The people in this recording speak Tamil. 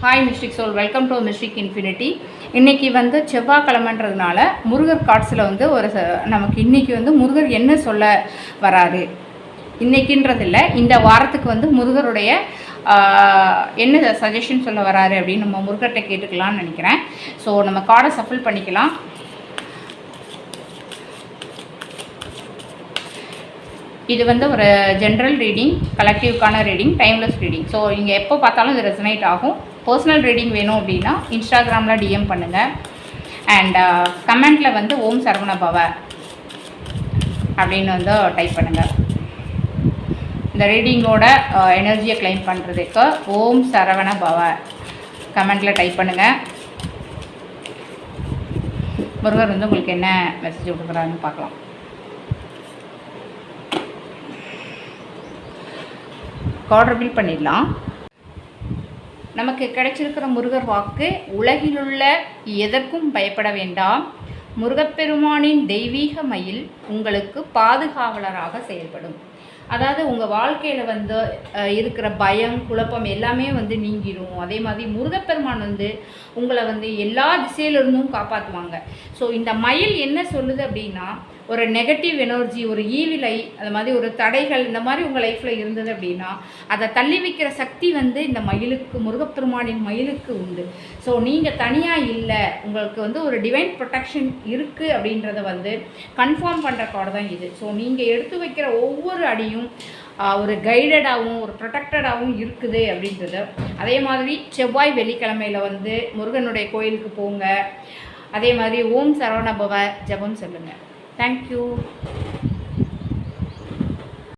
Hi mystic soul, welcome to mystic infinity. இன்றைக்கி வந்து செவ்வாய்க்கிழமைன்றதுனால முருகர் கார்ட்ஸில் வந்து நமக்கு இன்றைக்கி வந்து முருகர் என்ன சொல்ல வராரு, இன்றைக்கின்றதில்லை இந்த வாரத்துக்கு வந்து முருகருடைய என்ன சஜஷன் சொல்ல வராரு அப்படின்னு நம்ம முருகர்கிட்ட கேட்டுக்கலாம்னு நினைக்கிறேன். ஸோ நம்ம கார்டை சஃபில் பண்ணிக்கலாம். இது வந்து ஒரு ஜென்ரல் ரீடிங், கலெக்டிவ்க்கான ரீடிங், டைம்லெஸ் ரீடிங். ஸோ நீங்கள் எப்போ பார்த்தாலும் இது ரெசனேட் ஆகும். பர்சனல் ரீடிங் வேணும் அப்படின்னா இன்ஸ்டாகிராமில் டிஎம் பண்ணுங்கள். அண்ட் கமெண்டில் வந்து ஓம் சரவண பவ அப்படின்னு வந்து டைப் பண்ணுங்கள். இந்த ரீடிங்கோட எனர்ஜியை கிளைம் பண்ணுறதுக்கு ஓம் சரவண பவ கமெண்டில் டைப் பண்ணுங்கள். முருகர் வந்து உங்களுக்கு என்ன மெசேஜ் கொடுக்குறாருன்னு பார்க்கலாம். கார்டு ரிவீல் பண்ணிடலாம். நமக்கு கிடைச்சிருக்கிற முருகர் வாக்கு, உலகிலுள்ள எதற்கும் பயப்பட வேண்டாம். முருகப்பெருமானின் தெய்வீக மயில் உங்களுக்கு பாதுகாவலராக செயல்படும். அதாவது உங்கள் வாழ்க்கையில் வந்து இருக்கிற பயம், குழப்பம் எல்லாமே வந்து நீங்கிடும். அதே மாதிரி முருகப்பெருமான் வந்து உங்களை வந்து எல்லா திசையிலிருந்தும் காப்பாற்றுவாங்க. ஸோ இந்த மயில் என்ன சொல்லுது அப்படின்னா, ஒரு நெகட்டிவ் எனர்ஜி, ஒரு ஈவிலை, அது மாதிரி ஒரு தடைகள் இந்த மாதிரி உங்கள் லைஃப்பில் இருந்தது அப்படின்னா அதை தள்ளி வைக்கிற சக்தி வந்து இந்த மயிலுக்கு, முருகப்பெருமானின் மயிலுக்கு உண்டு. ஸோ நீங்கள் தனியாக இல்லை, உங்களுக்கு வந்து ஒரு டிவைன் ப்ரொடெக்ஷன் இருக்குது அப்படின்றத வந்து கன்ஃபார்ம் பண்ணுற கார்டு தான் இது. ஸோ நீங்கள் எடுத்து வைக்கிற ஒவ்வொரு அடியும் ஒரு கைடடாகவும் ஒரு ப்ரொடெக்டடாகவும் இருக்குது அப்படின்றது. அதே மாதிரி செவ்வாய் வெள்ளிக்கிழமையில் வந்து முருகனுடைய கோயிலுக்கு போங்க. அதே மாதிரி ஓம் சரவண பவ ஜபம் சொல்லுங்கள். தேங்க்யூ.